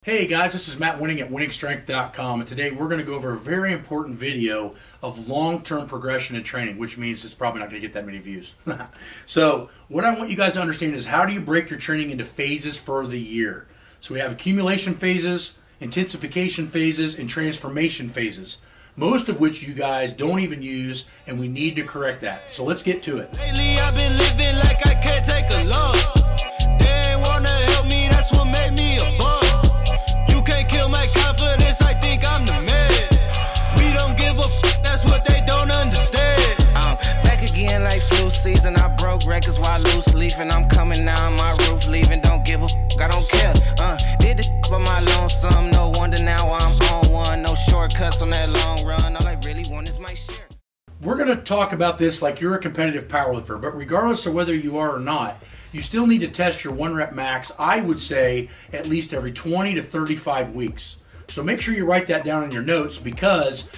Hey guys, this is Matt Wenning at WenningStrength.com, and today we're going to go over a very important video of long-term progression in training, which means it's probably not going to get that many views. So what I want you guys to understand is how do you break your training into phases for the year. So we have accumulation phases, intensification phases, and transformation phases, most of which you guys don't even use, and we need to correct that. So let's get to it. Lately I've been living like I can't take a loss. They ain't wanna help me, that's what made me a boss. Kill my confidence, I think I'm the man. We don't give a f, that's what they don't understand. I'm back again like flu season. I broke records while loose leafing. I'm coming down my roof, leaving. Don't give a f, I don't care. Did the by my lonesome. No wonder now I'm on one. No shortcuts on that long run. All I really want is my share. We're going to talk about this like you're a competitive powerlifter, but regardless of whether you are or not, you still need to test your 1 rep max, I would say, at least every 20 to 35 weeks. So make sure you write that down in your notes, because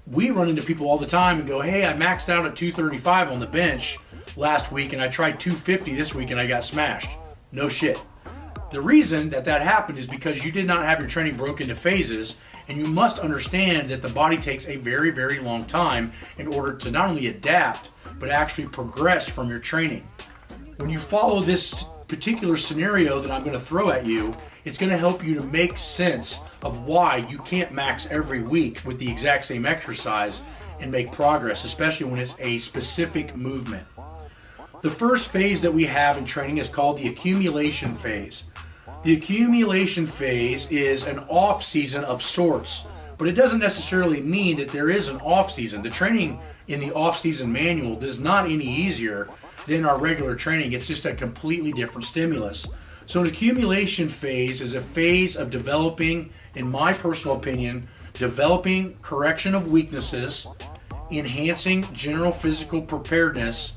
we run into people all the time and go, hey, I maxed out at 235 on the bench last week and I tried 250 this week and I got smashed. No shit. The reason that happened is because you did not have your training broken into phases, and you must understand that the body takes a very, very long time in order to not only adapt, but actually progress from your training. When you follow this particular scenario that I'm going to throw at you, it's going to help you to make sense of why you can't max every week with the exact same exercise and make progress, especially when it's a specific movement. The first phase that we have in training is called the accumulation phase. The accumulation phase is an off season of sorts, but it doesn't necessarily mean that there is an off season. The training in the off season manual is not any easier than our regular training. It's just a completely different stimulus. So an accumulation phase is a phase of developing, in my personal opinion, developing correction of weaknesses, enhancing general physical preparedness,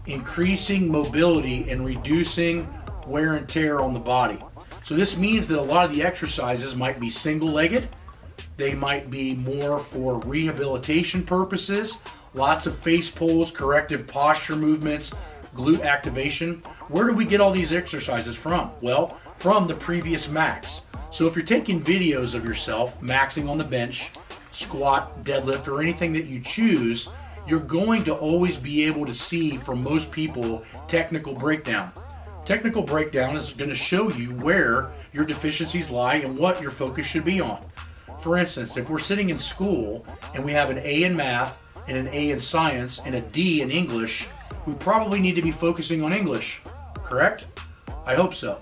increasing mobility, and reducing wear and tear on the body. So this means that a lot of the exercises might be single-legged. They might be more for rehabilitation purposes. Lots of face pulls, corrective posture movements, glute activation. Where do we get all these exercises from? Well, from the previous max. So if you're taking videos of yourself maxing on the bench, squat, deadlift, or anything that you choose, you're going to always be able to see, for most people, technical breakdown. Technical breakdown is going to show you where your deficiencies lie and what your focus should be on. For instance, if we're sitting in school and we have an A in math, and an A in science, and a D in English, we probably need to be focusing on English, correct? I hope so.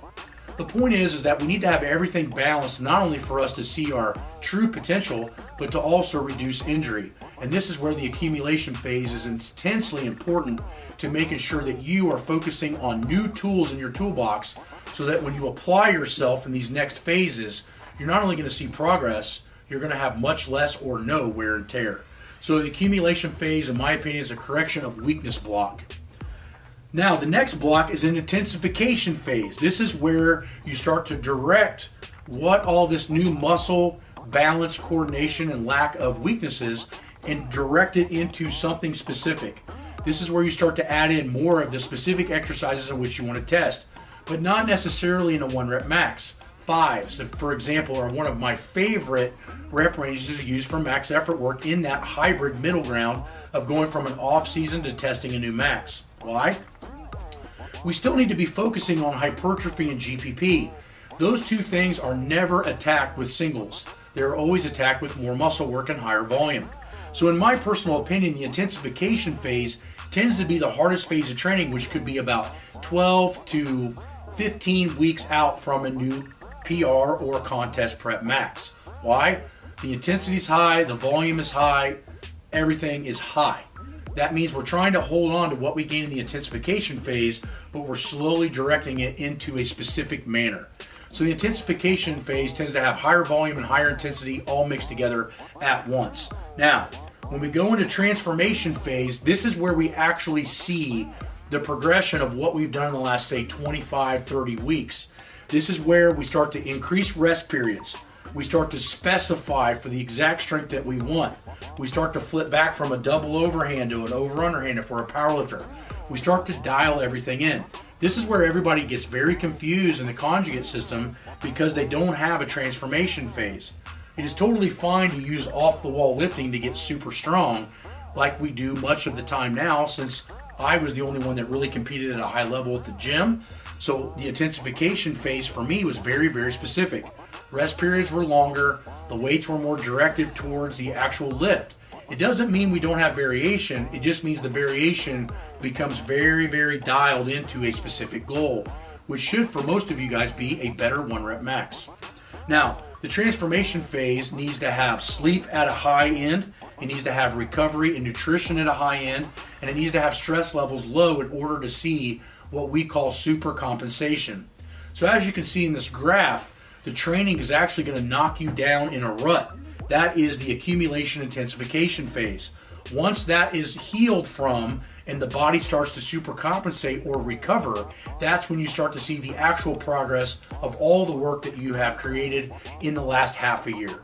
The point is that we need to have everything balanced, not only for us to see our true potential, but to also reduce injury. And this is where the accumulation phase is intensely important to making sure that you are focusing on new tools in your toolbox, so that when you apply yourself in these next phases, you're not only going to see progress, you're going to have much less or no wear and tear. So the accumulation phase, in my opinion, is a correction of weakness block. Now, the next block is an intensification phase. This is where you start to direct what all this new muscle, balance, coordination, and lack of weaknesses, and direct it into something specific. This is where you start to add in more of the specific exercises in which you want to test, but not necessarily in a 1 rep max. Fives, for example, are one of my favorite rep ranges to use for max effort work, in that hybrid middle ground of going from an off season to testing a new max. Why? We still need to be focusing on hypertrophy and GPP. Those two things are never attacked with singles. They're always attacked with more muscle work and higher volume. So in my personal opinion, the intensification phase tends to be the hardest phase of training, which could be about 12 to 15 weeks out from a new PR or contest prep max. Why? The intensity is high, the volume is high, everything is high. That means we're trying to hold on to what we gain in the intensification phase, but we're slowly directing it into a specific manner. So the intensification phase tends to have higher volume and higher intensity all mixed together at once. Now, when we go into transformation phase, this is where we actually see the progression of what we've done in the last, say, 25, 30 weeks. This is where we start to increase rest periods. We start to specify for the exact strength that we want. We start to flip back from a double overhand to an over-underhand if we're a powerlifter. We start to dial everything in. This is where everybody gets very confused in the conjugate system because they don't have a transformation phase. It is totally fine to use off-the-wall lifting to get super strong, like we do much of the time now, since I was the only one that really competed at a high level at the gym. So the intensification phase for me was very, very specific. Rest periods were longer, the weights were more directed towards the actual lift. It doesn't mean we don't have variation, it just means the variation becomes very, very dialed into a specific goal, which should for most of you guys be a better 1 rep max. Now, the transformation phase needs to have sleep at a high end, it needs to have recovery and nutrition at a high end, and it needs to have stress levels low in order to see what we call super compensation. So as you can see in this graph, the training is actually going to knock you down in a rut. That is the accumulation intensification phase. Once that is healed from and the body starts to supercompensate or recover, that's when you start to see the actual progress of all the work that you have created in the last half a year.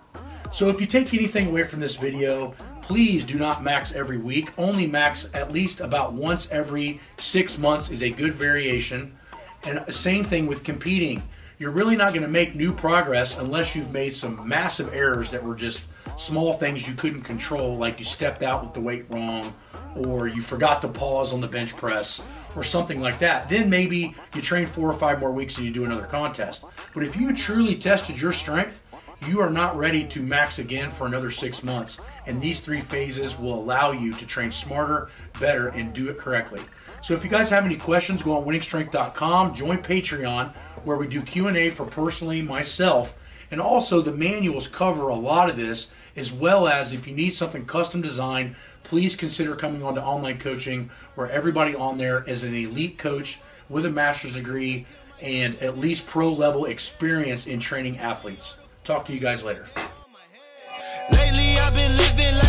So if you take anything away from this video, please do not max every week. Only max at least about once every 6 months is a good variation. And same thing with competing. You're really not going to make new progress unless you've made some massive errors that were just small things you couldn't control, like you stepped out with the weight wrong, or you forgot to pause on the bench press, or something like that. Then maybe you train 4 or 5 more weeks and you do another contest. But if you truly tested your strength, you are not ready to max again for another 6 months. And these 3 phases will allow you to train smarter, better, and do it correctly. So if you guys have any questions, go on wenningstrength.com, join Patreon, where we do Q&A for personally myself. And also the manuals cover a lot of this, as well as if you need something custom designed, please consider coming on to online coaching, where everybody on there is an elite coach with a master's degree and at least pro level experience in training athletes. Talk to you guys later. Lately I've been living